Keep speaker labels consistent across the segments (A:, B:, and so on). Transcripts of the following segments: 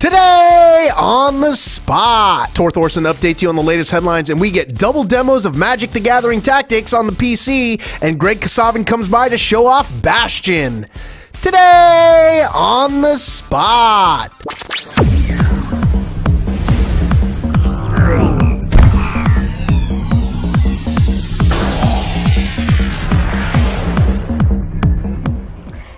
A: Today on the spot, Tor Thorson updates you on the latest headlines, and we get double demos of Magic the Gathering Tactics on the PC, and Greg Kasavin comes by to show off Bastion. Today on the spot.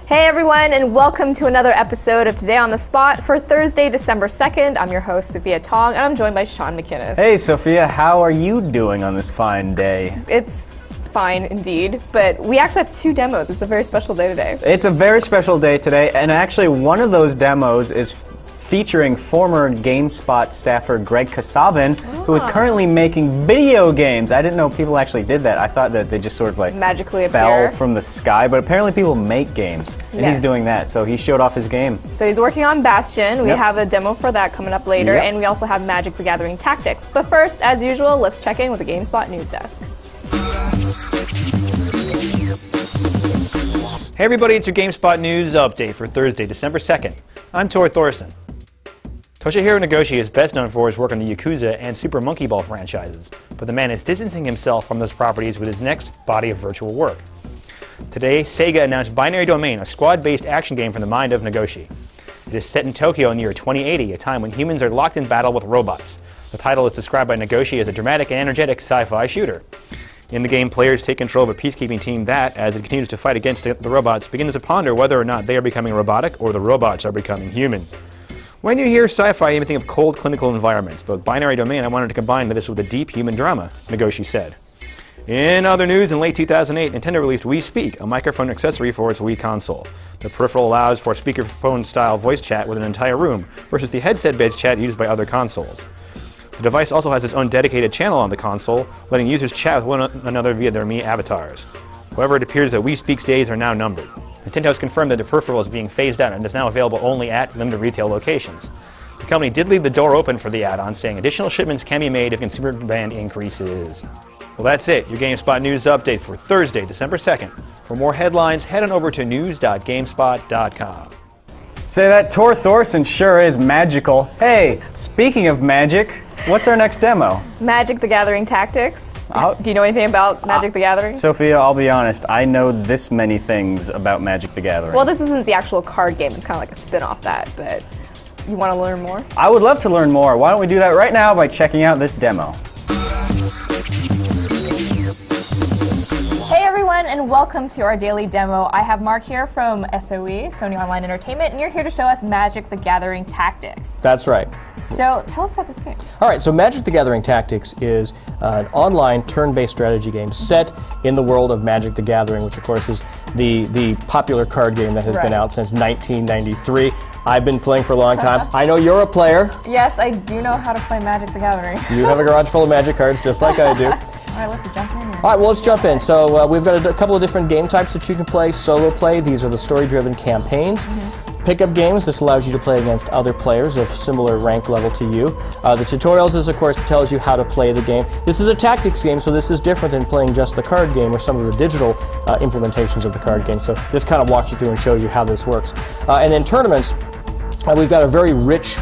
B: Hey everyone, and welcome to another episode of Today on the Spot for Thursday, December 2nd. I'm your host, Sophia Tong, and I'm joined by Sean McInnes.
C: Hey Sophia, how are you doing on this fine day?
B: It's fine indeed, but we actually have two demos. It's a very special day today.
C: It's a very special day today, and actually one of those demos is featuring former Gamespot staffer Greg Kasavin, who is currently making video games. I didn't know people actually did that. I thought that they just sort of like
B: magically
C: fell
B: appear
C: from the sky, but apparently people make games, and
B: yes.
C: He's doing that, so he showed off his game.
B: So he's working on Bastion. We have a demo for that coming up later, and we also have Magic the Gathering Tactics. But first, as usual, let's check in with the Gamespot news desk.
D: Hey everybody, it's your GameSpot News Update for Thursday, December 2nd. I'm Tor Thorson. Toshihiro Nagoshi is best known for his work on the Yakuza and Super Monkey Ball franchises, but the man is distancing himself from those properties with his next body of virtual work. Today, Sega announced Binary Domain, a squad-based action game from the mind of Nagoshi. It is set in Tokyo in the year 2080, a time when humans are locked in battle with robots. The title is described by Nagoshi as a dramatic and energetic sci-fi shooter. In the game, players take control of a peacekeeping team that, as it continues to fight against the robots, begins to ponder whether or not they are becoming robotic or the robots are becoming human. When you hear sci-fi, you may think of cold, clinical environments, but with Binary Domain, I wanted to combine this with a deep human drama, Nagoshi said. In other news, in late 2008, Nintendo released Wii Speak, a microphone accessory for its Wii console. The peripheral allows for speakerphone-style voice chat with an entire room, versus the headset-based chat used by other consoles. The device also has its own dedicated channel on the console, letting users chat with one another via their Mii avatars. However, it appears that Wii Speak's days are now numbered. Nintendo has confirmed that the peripheral is being phased out and is now available only at limited retail locations. The company did leave the door open for the add-on, saying additional shipments can be made if consumer demand increases. Well, that's it, your GameSpot News Update for Thursday, December 2nd. For more headlines, head on over to news.gamespot.com.
C: Say that Tor Thorson sure is magical. Hey, speaking of magic, what's our next demo?
B: Magic the Gathering Tactics. Do you know anything about Magic the Gathering?
C: Sophia, I'll be honest, I know this many things about Magic the Gathering.
B: Well, this isn't the actual card game. It's kind of like a spin-off that, but you want to learn more?
C: I would love to learn more. Why don't we do that right now by checking out this demo.
B: Hey everyone, and welcome to our daily demo. I have Mark here from SOE, Sony Online Entertainment, and you're here to show us Magic the Gathering Tactics.
E: That's right.
B: So tell us about this game.
E: All right, so Magic the Gathering Tactics is an online turn-based strategy game set in the world of Magic the Gathering, which of course is the popular card game that has been out since 1993. I've been playing for a long time. I know you're a player.
B: Yes, I do know how to play Magic the Gathering.
E: You have a garage full of Magic cards just like I do.
B: All right, let's jump in.
E: All right, well, let's jump in. So we've got a couple of different game types that you can play. Solo play, these are the story-driven campaigns. Pickup games, this allows you to play against other players of similar rank level to you. The tutorials, this of course tells you how to play the game. This is a tactics game, so this is different than playing just the card game or some of the digital implementations of the card game. So this kind of walks you through and shows you how this works. And then tournaments, we've got a very rich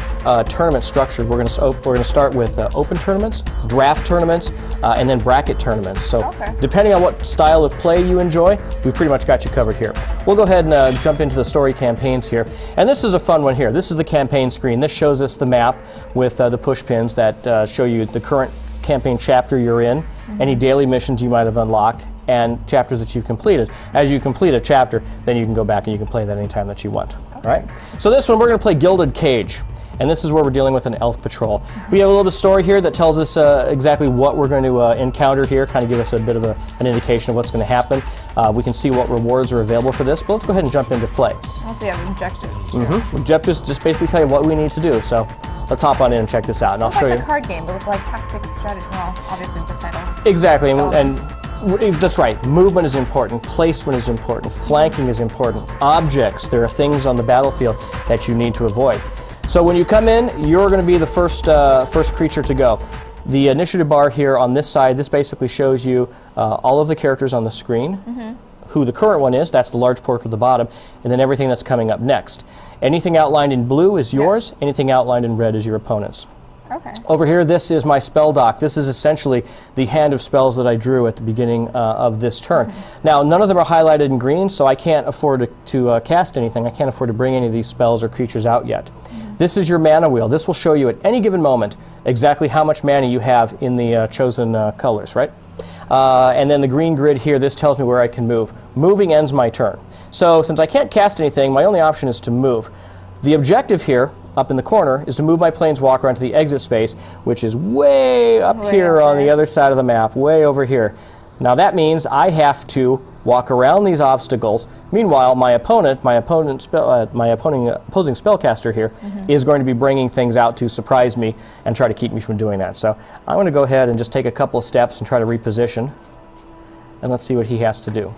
E: tournament structure. We're going to start with open tournaments, draft tournaments, and then bracket tournaments. So depending on what style of play you enjoy, we pretty much got you covered here. We'll go ahead and jump into the story campaigns here. And this is a fun one here. This is the campaign screen. This shows us the map with the push pins that show you the current campaign chapter you're in, any daily missions you might have unlocked, and chapters that you've completed. As you complete a chapter, then you can go back and you can play that anytime that you want. All right? So this one, we're going to play Gilded Cage. And this is where we're dealing with an elf patrol. We have a little bit of story here that tells us exactly what we're going to encounter here, kind of give us a bit of an indication of what's going to happen. We can see what rewards are available for this, but let's go ahead and jump into play.
B: Also, you have objectives.
E: Objectives just basically tell you what we need to do. So let's hop on in and check this out, and I'll show you.
B: It's like a card game, but with like tactics, strategy. Well, obviously with the title.
E: Exactly, and that's right. Movement is important. Placement is important. Flanking is important. Objects. There are things on the battlefield that you need to avoid. So when you come in, you're going to be the first creature to go. The initiative bar here on this side, this basically shows you all of the characters on the screen, who the current one is. That's the large portrait at the bottom, and then everything that's coming up next. Anything outlined in blue is yours. Anything outlined in red is your opponent's.
B: Okay.
E: Over here, this is my spell dock. This is essentially the hand of spells that I drew at the beginning of this turn. Now, none of them are highlighted in green, so I can't afford to cast anything. I can't afford to bring any of these spells or creatures out yet. This is your mana wheel. This will show you at any given moment exactly how much mana you have in the chosen colors, right? And then the green grid here, this tells me where I can move. Moving ends my turn. So since I can't cast anything, my only option is to move. The objective here, up in the corner, is to move my planeswalker onto the exit space, which is way up here on the other side of the map, way over here. Now that means I have to walk around these obstacles. Meanwhile, my opposing spellcaster here is going to be bringing things out to surprise me and try to keep me from doing that. So I'm going to go ahead and just take a couple of steps and try to reposition, and let's see what he has to do.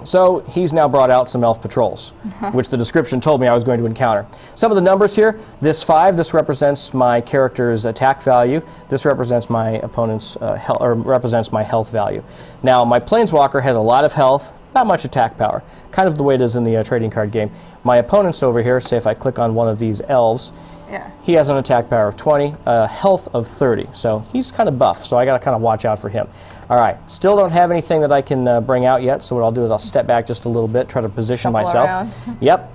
E: So he's now brought out some elf patrols, which the description told me I was going to encounter. Some of the numbers here, this 5, this represents my character's attack value. This represents my opponent's represents my health value. Now my planeswalker has a lot of health, not much attack power, kind of the way it is in the trading card game. My opponent's over here, say if I click on one of these elves, he has an attack power of 20, health of 30. So he's kind of buff, so I got to kind of watch out for him. All right, still don't have anything that I can bring out yet, so what I'll do is I'll step back just a little bit, try to position myself.
B: Around.
E: Yep.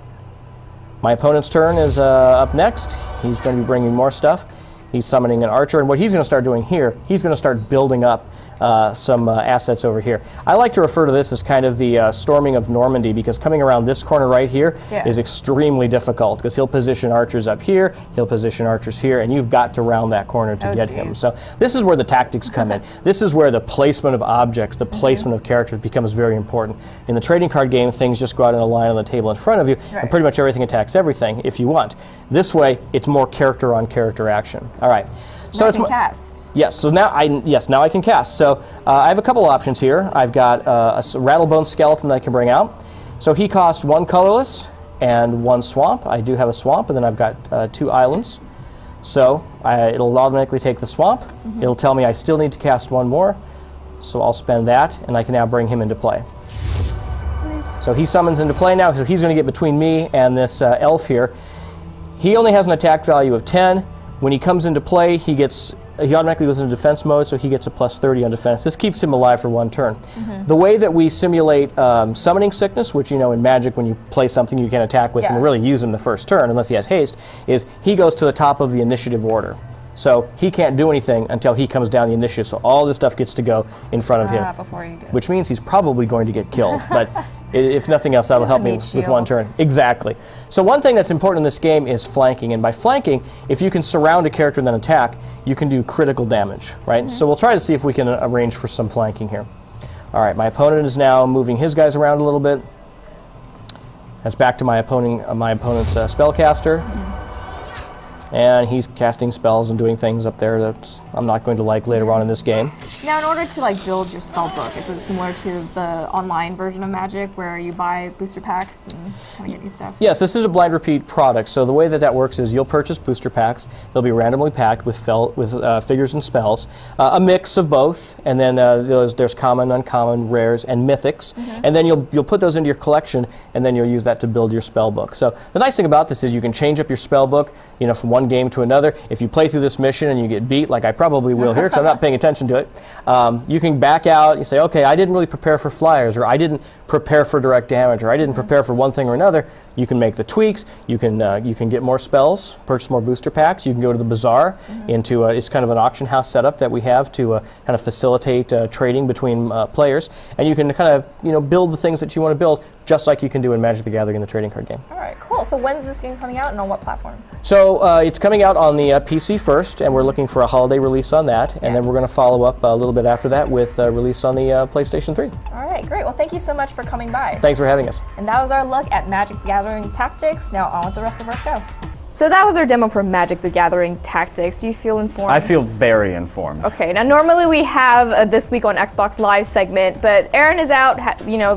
E: My opponent's turn is up next. He's going to be bringing more stuff. He's summoning an archer, and what he's going to start doing here, he's going to start building up some assets over here. I like to refer to this as kind of the storming of Normandy, because coming around this corner right here is extremely difficult, because he'll position archers up here, he'll position archers here, and you've got to round that corner to get him. So this is where the tactics come in. This is where the placement of objects, the placement of characters becomes very important. In the trading card game, things just go out in a line on the table in front of you, and pretty much everything attacks everything if you want. This way, it's more character on character action. All right.
B: So it's cast.
E: Yes. So now I can cast. So I have a couple options here. I've got a Rattlebone skeleton that I can bring out. So he costs 1 colorless and 1 swamp. I do have a swamp, and then I've got 2 islands. So it'll automatically take the swamp. It'll tell me I still need to cast 1 more. So I'll spend that, and I can now bring him into play.
B: Sweet.
E: So he summons into play now. So he's going to get between me and this elf here. He only has an attack value of 10. When he comes into play, he automatically goes into defense mode, so he gets a +30 on defense. This keeps him alive for 1 turn. The way that we simulate summoning sickness, which you know in Magic when you play something you can attack with and really use him the first turn, unless he has haste, is he goes to the top of the initiative order. So he can't do anything until he comes down the initiative, so all this stuff gets to go in front of him,
B: before he does.
E: which means he's probably going to get killed. But if nothing else, that'll help me with 1 turn. Exactly. So one thing that's important in this game is flanking, and by flanking, if you can surround a character and then attack, you can do critical damage, right? So we'll try to see if we can arrange for some flanking here. All right, my opponent is now moving his guys around a little bit. That's back to my opponent's spellcaster. And he's casting spells and doing things up there that I'm not going to like later on in this game.
B: Now, in order to build your spell book, is it similar to the online version of Magic where you buy booster packs and kind of get new stuff?
E: Yes, this is a blind repeat product. So the way that works is you'll purchase booster packs. They'll be randomly packed with figures and spells, a mix of both, and then there's common, uncommon, rares, and mythics. And then you'll put those into your collection, and then you'll use that to build your spell book. So the nice thing about this is you can change up your spell book, from one game to another. If you play through this mission and you get beat, like I probably will here, because I'm not paying attention to it, you can back out and say, okay, I didn't really prepare for flyers, or I didn't prepare for direct damage, or I didn't prepare for one thing or another. You can make the tweaks. You can get more spells, purchase more booster packs. You can go to the bazaar into it's kind of an auction house setup that we have to kind of facilitate trading between players, and you can kind of build the things that you want to build, just like you can do in Magic the Gathering, the trading card game.
B: All right, cool. So when's this game coming out, and on what platforms?
E: So it's coming out on the PC first, and we're looking for a holiday release on that, and then we're going to follow up a little bit after that with a release on the PlayStation 3.
B: All right, great. Well, thank you so much for coming by.
E: Thanks for having us.
B: And that was our look at Magic the Gathering Tactics. Now on with the rest of our show. So that was our demo for Magic the Gathering Tactics. Do you feel informed?
C: I feel very informed.
B: Okay, now normally we have a This Week on Xbox Live segment, but Aaron is out,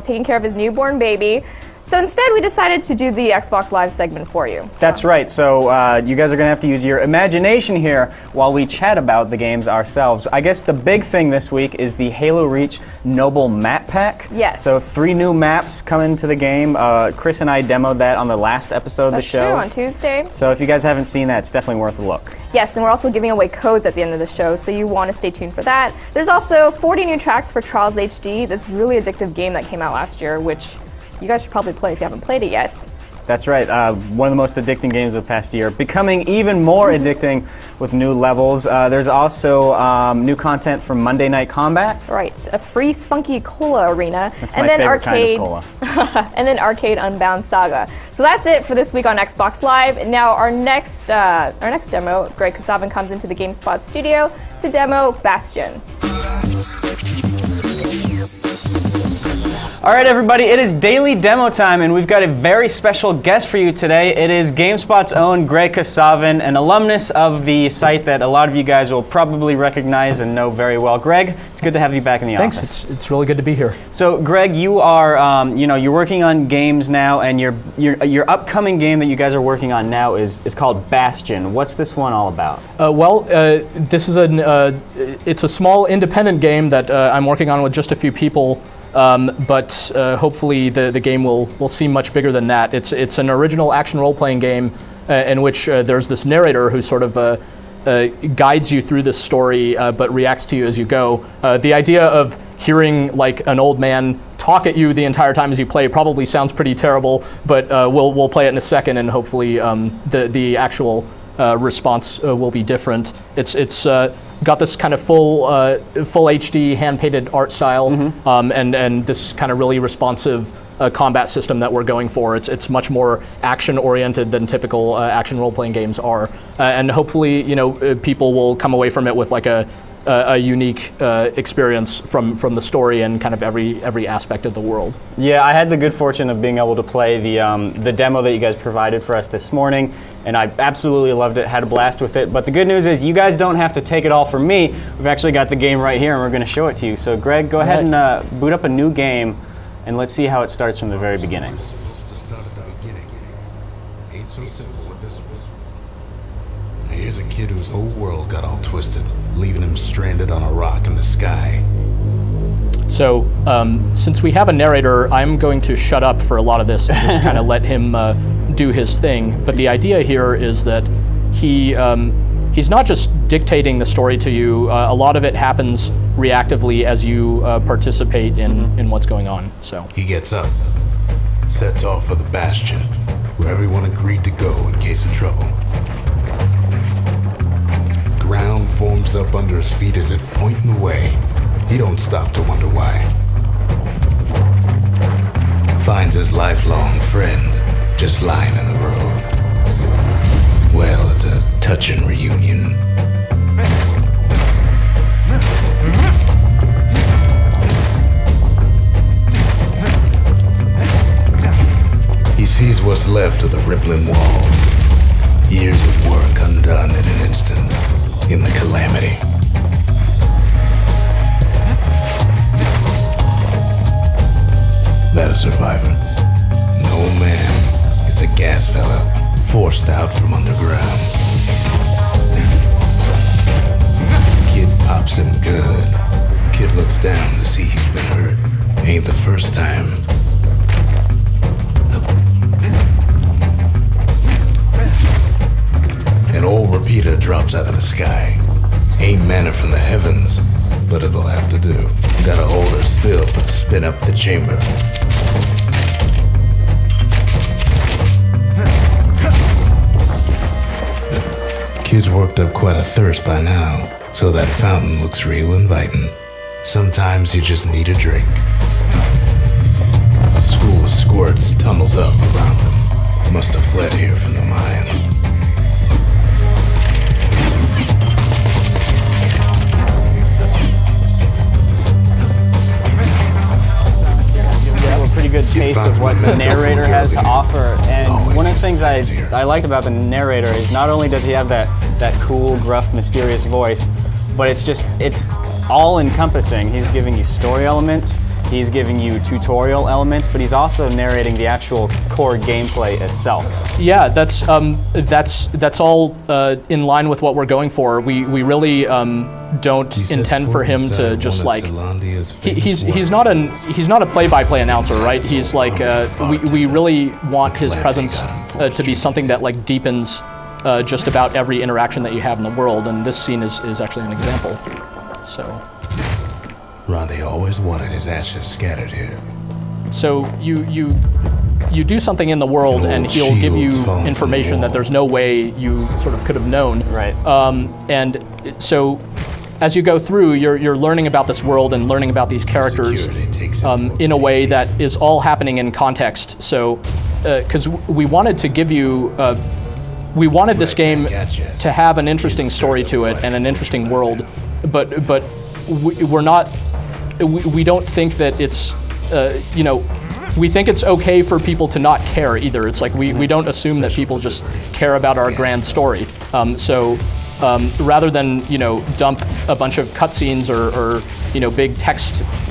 B: taking care of his newborn baby. So instead, we decided to do the Xbox Live segment for you.
C: That's right. So you guys are going to have to use your imagination here while we chat about the games ourselves. I guess the big thing this week is the Halo Reach Noble Map Pack.
B: Yes.
C: So 3 new maps come into the game. Chris and I demoed that on the last episode of the show.
B: That's true, on Tuesday.
C: So if you guys haven't seen that, it's definitely worth a look.
B: Yes, and we're also giving away codes at the end of the show, so you want to stay tuned for that. There's also 40 new tracks for Trials HD, this really addictive game that came out last year, which you guys should probably play if you haven't played it yet.
C: That's right. One of the most addicting games of the past year, becoming even more addicting with new levels. There's also new content from Monday Night Combat.
B: Right, a free Spunky Cola arena.
C: That's my favorite kind of cola.
B: And then Arcade Unbound Saga. So that's it for this week on Xbox Live. Now our next demo, Greg Kasavin comes into the Gamespot studio to demo Bastion.
C: All right, everybody, it is daily demo time, and we've got a very special guest for you today. It is GameSpot's own Greg Kasavin, an alumnus of the site that a lot of you guys will probably recognize and know very well. Greg, it's good to have you back in the office.
E: Thanks. It's really good to be here.
C: So, Greg, you are you're working on games now, and your upcoming game that you guys are working on now is called Bastion. What's this one all about?
E: This is it's a small independent game that I'm working on with just a few people. But hopefully the game will seem much bigger than that. It's an original action role-playing game in which there's this narrator who sort of guides you through this story but reacts to you as you go. The idea of hearing like an old man talk at you the entire time as you play probably sounds pretty terrible, but we'll play it in a second, and hopefully the actual response will be different. It's got this kind of full HD hand-painted art style, and this kind of really responsive combat system that we're going for. It's much more action-oriented than typical action role-playing games are, and hopefully, people will come away from it with like a unique experience from the story and kind of every aspect of the world.
C: Yeah, I had the good fortune of being able to play the demo that you guys provided for us this morning, and I absolutely loved it, had a blast with it. But the good news is you guys don't have to take it all from me. We've actually got the game right here, and we're going to show it to you. So Greg, go ahead and boot up a new game, and let's see how it starts from the very beginning.
F: To start at the beginning. Ain't so simple with this one. Now here's a kid whose whole world got all twisted, leaving him stranded on a rock in the sky.
E: So, since we have a narrator, I'm going to shut up for a lot of this and just kind of let him do his thing. But the idea here is that he's not just dictating the story to you. A lot of it happens reactively as you participate in what's going on. So
F: He gets up, sets off for the Bastion, where everyone agreed to go in case of trouble. Ground forms up under his feet as if pointing the way. He don't stop to wonder why. Finds his lifelong friend just lying in the road. Well, it's a touching reunion. He sees what's left of the rippling walls. Years of work undone in an instant. In the calamity. That a survivor? No, man. It's a gas fella, forced out from underground. Kid pops him good. Kid looks down to see he's been hurt. Ain't the first time. An old repeater drops out of the sky. Ain't manna from the heavens, but it'll have to do. Gotta hold her still to spin up the chamber. Kid's worked up quite a thirst by now, so that fountain looks real inviting. Sometimes you just need a drink. A school of squirts tunnels up around them. Must have fled here from the mines.
C: Pretty good taste of what the narrator has to offer, and one of the things I liked about the narrator is not only does he have that cool, gruff, mysterious voice, but it's all encompassing. He's giving you story elements, he's giving you tutorial elements, but he's also narrating the actual core gameplay itself.
E: Yeah, that's all in line with what we're going for. We really don't intend for him to just like he's not a play-by-play announcer, right? He's like we really want his presence to be something that like deepens just about every interaction that you have in the world, and this scene is actually an example. So
F: Ronde always wanted his ashes scattered here.
E: So you do something in the world, and he'll give you information that there's no way you sort of could have known.
C: Right.
E: And so as you go through, you're learning about this world and learning about these characters in a way that is all happening in context. So, because we wanted to give you, we wanted this game to have an interesting story to it and an interesting world, but we're not. We don't think that it's, you know, we think it's okay for people to not care either. It's like we don't assume that people just care about our grand story. Rather than, you know, dump a bunch of cutscenes or you know, big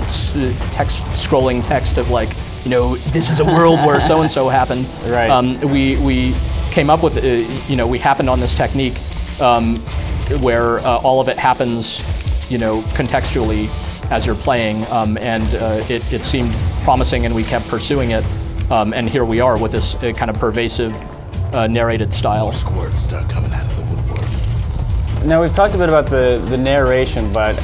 E: scrolling text of like, you know, this is a world where so and so happened.
C: Right.
E: We came up with, you know, we happened on this technique where all of it happens, you know, contextually as you're playing, and it seemed promising, and we kept pursuing it, and here we are with this kind of pervasive narrated style.
F: More squirts start coming out of the woodwork.
C: Now we've talked a bit about the narration, but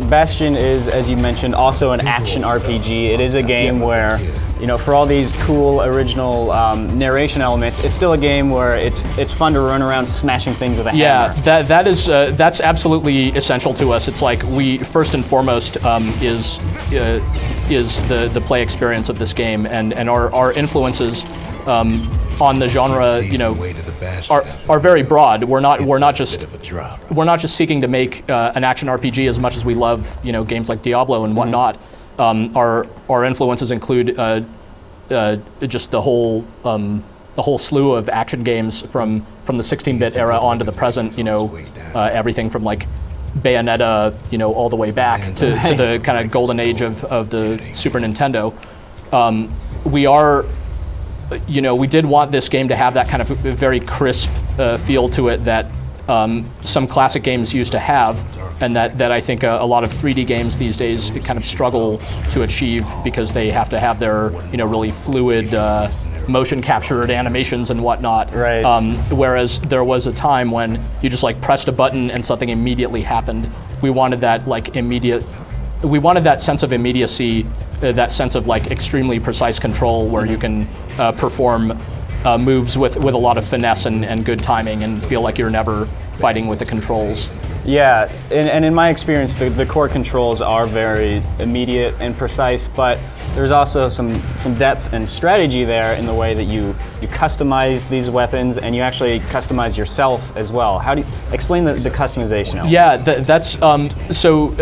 C: Bastion is, as you mentioned, also an action RPG. It is a game where, you know, for all these cool original narration elements, it's still a game where it's fun to run around smashing things with a hammer.
E: Yeah, that's absolutely essential to us. It's like we first and foremost is the play experience of this game, and our influences on the genre, you know, are very broad. We're not just seeking to make an action RPG as much as we love, you know, games like Diablo and whatnot. Our influences include just the whole slew of action games from the 16-bit era on to the present. You know, everything from like Bayonetta, you know, all the way back to the kind of golden age of the Super Nintendo. You know, we did want this game to have that kind of very crisp feel to it that some classic games used to have, and that I think a lot of 3D games these days kind of struggle to achieve because they have to have their, you know, really fluid motion captured animations and whatnot.
C: Right.
E: Whereas there was a time when you just like pressed a button and something immediately happened. We wanted that like we wanted that sense of immediacy, that sense of like extremely precise control where you can perform moves with a lot of finesse and good timing and feel like you're never fighting with the controls.
C: Yeah, and in my experience, the core controls are very immediate and precise, but there's also some depth and strategy there in the way that you customize these weapons, and you actually customize yourself as well. How do you explain the customization element?
E: Yeah, that's so.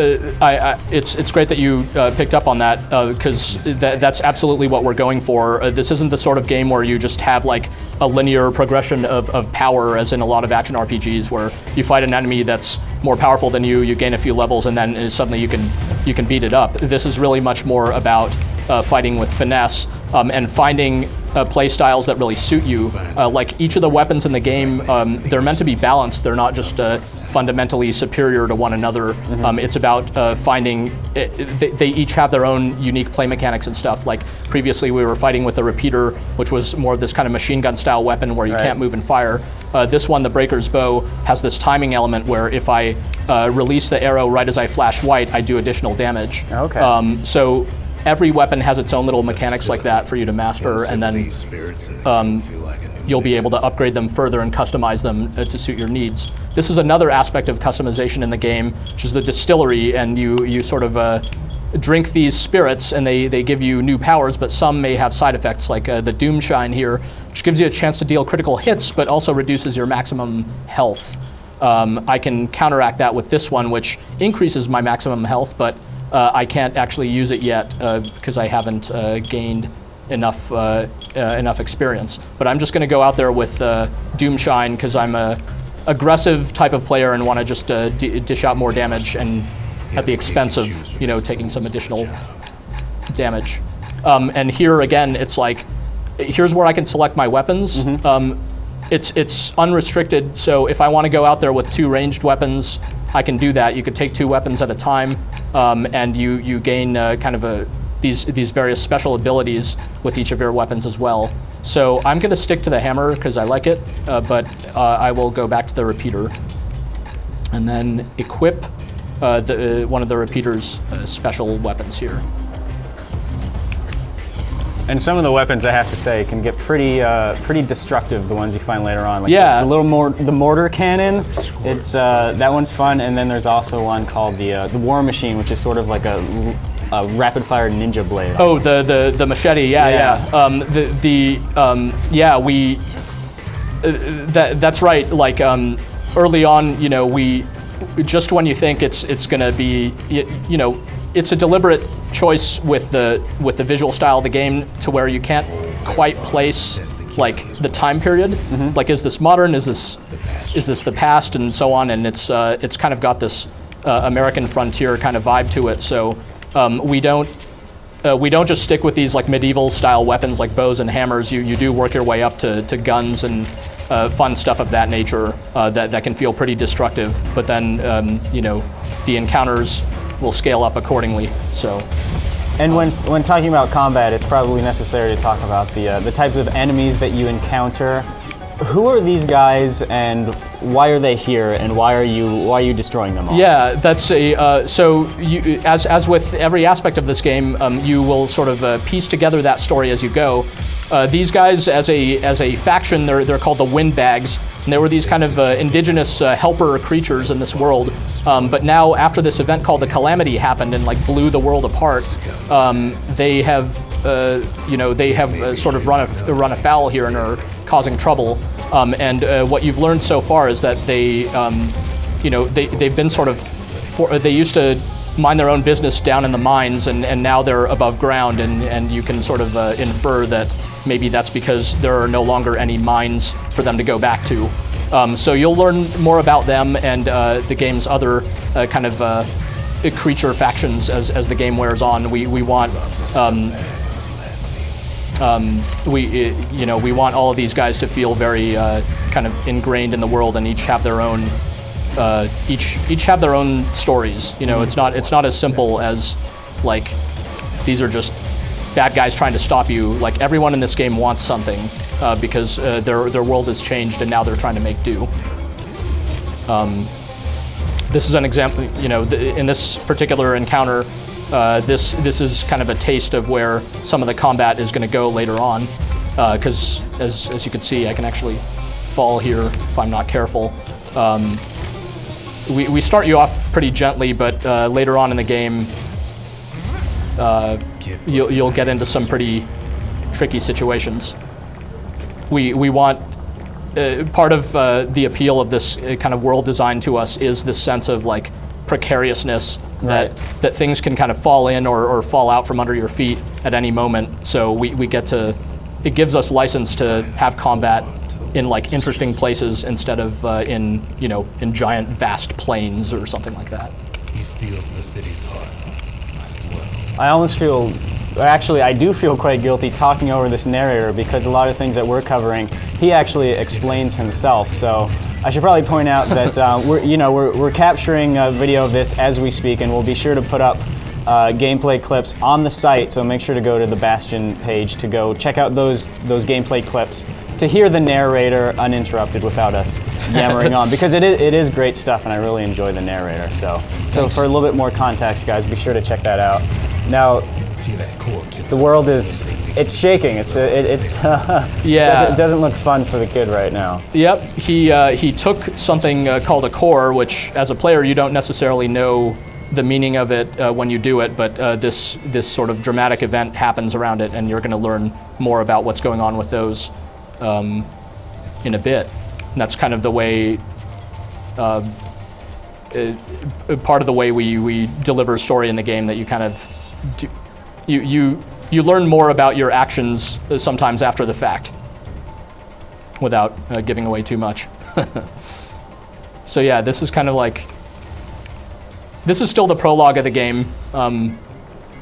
E: It's great that you picked up on that, because that's absolutely what we're going for. This isn't the sort of game where you just have like a linear progression of power, as in a lot of action RPGs, where you fight an enemy that's more powerful than you gain a few levels, and then suddenly you can beat it up. This is really much more about fighting with finesse and finding play styles that really suit you. Like each of the weapons in the game, they're meant to be balanced. They're not just fundamentally superior to one another. It's about finding, they each have their own unique play mechanics and stuff. Like previously we were fighting with the repeater, which was more of this kind of machine gun style weapon where you can't move and fire. This one, the Breaker's Bow, has this timing element where if I release the arrow right as I flash white, I do additional damage.
C: Okay.
E: So every weapon has its own little mechanics like that for you to master, and then you'll be able to upgrade them further and customize them to suit your needs. This is another aspect of customization in the game, which is the distillery, and you sort of drink these spirits and they give you new powers, but some may have side effects, like the Doom Shine here, which gives you a chance to deal critical hits but also reduces your maximum health. I can counteract that with this one, which increases my maximum health, but I can't actually use it yet because I haven't gained enough experience. But I'm just going to go out there with Doom Shine because I'm a aggressive type of player and want to just dish out more damage and at the expense of, you know, taking some additional damage. And here again, it's like, here's where I can select my weapons. It's unrestricted, so if I want to go out there with 2 ranged weapons, I can do that. You could take 2 weapons at a time, and you gain kind of these various special abilities with each of your weapons as well. So I'm going to stick to the hammer because I like it, but I will go back to the repeater. And then equip one of the repeater's special weapons here.
C: And some of the weapons, I have to say, can get pretty destructive. The ones you find later on, like
E: yeah,
C: the mortar cannon. It's that one's fun. And then there's also one called the War Machine, which is sort of like a rapid-fire ninja blade.
E: Oh, the machete. Yeah. That's right. Like early on, you know, we just when you think it's going to be, you know, it's a deliberate choice with the visual style of the game to where you can't quite place like the time period. Like, is this modern? Is this the past? And so on. And it's kind of got this American frontier kind of vibe to it. So we don't just stick with these like medieval style weapons like bows and hammers. You do work your way up to guns and fun stuff of that nature that can feel pretty destructive. But then you know, the encounters will scale up accordingly. So,
C: and when talking about combat, it's probably necessary to talk about the types of enemies that you encounter. Who are these guys, and why are they here, and why are you destroying them all?
E: Yeah, that's a so you, as with every aspect of this game, you will sort of piece together that story as you go. These guys, as a faction, they're called the Windbags, and they were these kind of indigenous helper creatures in this world. But now, after this event called the Calamity happened and like blew the world apart, they have you know, they have sort of run afoul here and are causing trouble. And what you've learned so far is that they, you know, they've been sort of they used to mind their own business down in the mines, and now they're above ground, and you can sort of infer that maybe that's because there are no longer any mines for them to go back to. So you'll learn more about them and the game's other kind of creature factions as the game wears on. We want we want all of these guys to feel very kind of ingrained in the world, and each have their own each have their own stories. You know, it's not as simple as like these are just bad guys trying to stop you. Like, everyone in this game wants something because their world has changed, and now they're trying to make do. This is an example. You know, in this particular encounter, this is kind of a taste of where some of the combat is going to go later on, because as you can see, I can actually fall here if I'm not careful. We start you off pretty gently, but later on in the game, you'll get into some pretty tricky situations. We want part of the appeal of this kind of world design to us is this sense of like precariousness,
C: right,
E: that things can kind of fall in or fall out from under your feet at any moment. So we get to, it gives us license to have combat in like interesting places instead of in, you know, in giant vast plains or something like that.
F: He steals the city's heart. Might as well.
C: I almost feel, actually I do feel quite guilty talking over this narrator, because a lot of things that we're covering, he actually explains himself. So I should probably point out that we're capturing a video of this as we speak, and we'll be sure to put up gameplay clips on the site. So make sure to go to the Bastion page to go check out those gameplay clips to hear the narrator uninterrupted without us yammering on, because it is great stuff, and I really enjoy the narrator. So for a little bit more context, guys, be sure to check that out. Now, the world it's shaking.
E: Yeah.
C: It doesn't look fun for the kid right now.
E: Yep. He took something called a core, which as a player you don't necessarily know the meaning of it when you do it, but this sort of dramatic event happens around it, and you're going to learn more about what's going on with those in a bit. And that's kind of the way, part of the way we deliver story in the game, that you kind of do, you learn more about your actions sometimes after the fact, without giving away too much. So yeah, this is kind of like, this is still the prologue of the game.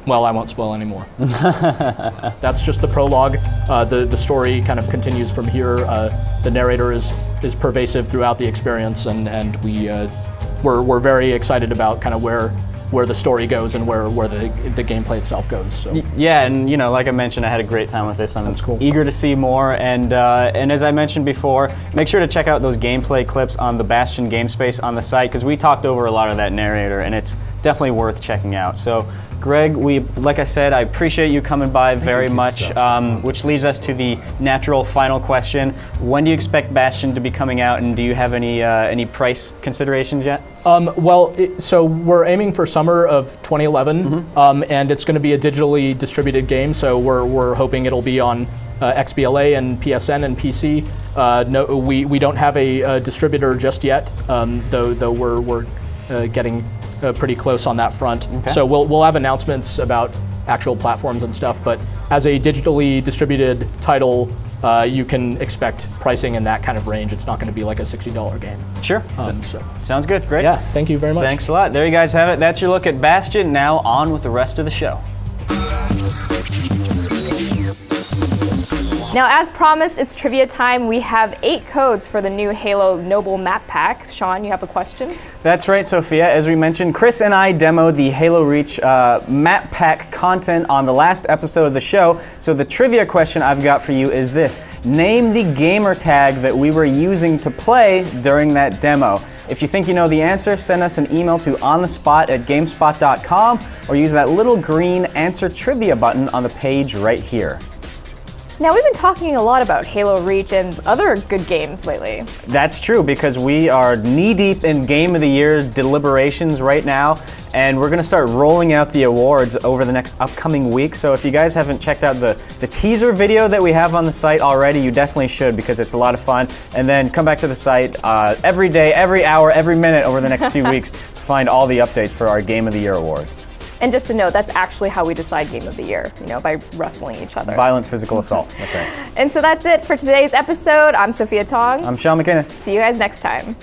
G: Well, I won't spoil anymore. That's just the prologue. The story kind of continues from here. The narrator is pervasive throughout the experience, and we're very excited about kind of where the story goes and where the gameplay itself goes. So.
C: Yeah, and you know, like I mentioned, I had a great time with this. I'm eager to see more, and as I mentioned before, make sure to check out those gameplay clips on the Bastion game space on the site, because we talked over a lot of that narrator, and it's definitely worth checking out. So, Greg, like I said, I appreciate you coming by very much, which leads us to the natural final question. When do you expect Bastion to be coming out, and do you have any price considerations yet?
G: So we're aiming for summer of 2011, and it's going to be a digitally distributed game, so we're hoping it'll be on XBLA and PSN and PC. No, we don't have a distributor just yet, though we're getting pretty close on that front. Okay. So we'll have announcements about actual platforms and stuff, but as a digitally distributed title, you can expect pricing in that kind of range. It's not going to be like a $60 game. Sure.
C: Sounds good. Great.
G: Yeah, thank you very much.
C: Thanks a lot. There you guys have it. That's your look at Bastion. Now on with the rest of the show.
B: Now, as promised, it's trivia time. We have 8 codes for the new Halo Noble map pack. Sean, you have a question?
C: That's right, Sophia. As we mentioned, Chris and I demoed the Halo Reach map pack content on the last episode of the show. So the trivia question I've got for you is this. Name the gamer tag that we were using to play during that demo. If you think you know the answer, send us an email to onthespot@gamespot.com or use that little green answer trivia button on the page right here.
B: Now, we've been talking a lot about Halo Reach and other good games lately.
C: That's true, because we are knee-deep in Game of the Year deliberations right now, and we're going to start rolling out the awards over the next upcoming week. So if you guys haven't checked out the teaser video that we have on the site already, you definitely should, because it's a lot of fun. And then come back to the site every day, every hour, every minute over the next few weeks to find all the updates for our Game of the Year awards.
B: And just to note, that's actually how we decide Game of the Year, by wrestling each other.
C: Violent physical assault, that's right.
B: And so that's it for today's episode. I'm Sophia Tong.
C: I'm Sean McInnes.
B: See you guys next time.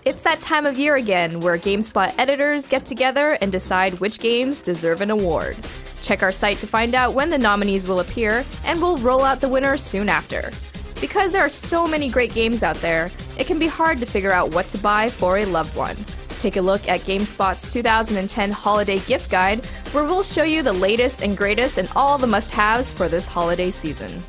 H: It's that time of year again where GameSpot editors get together and decide which games deserve an award. Check our site to find out when the nominees will appear, and we'll roll out the winners soon after. Because there are so many great games out there, it can be hard to figure out what to buy for a loved one. Take a look at GameSpot's 2010 Holiday Gift Guide, where we'll show you the latest and greatest and all the must-haves for this holiday season.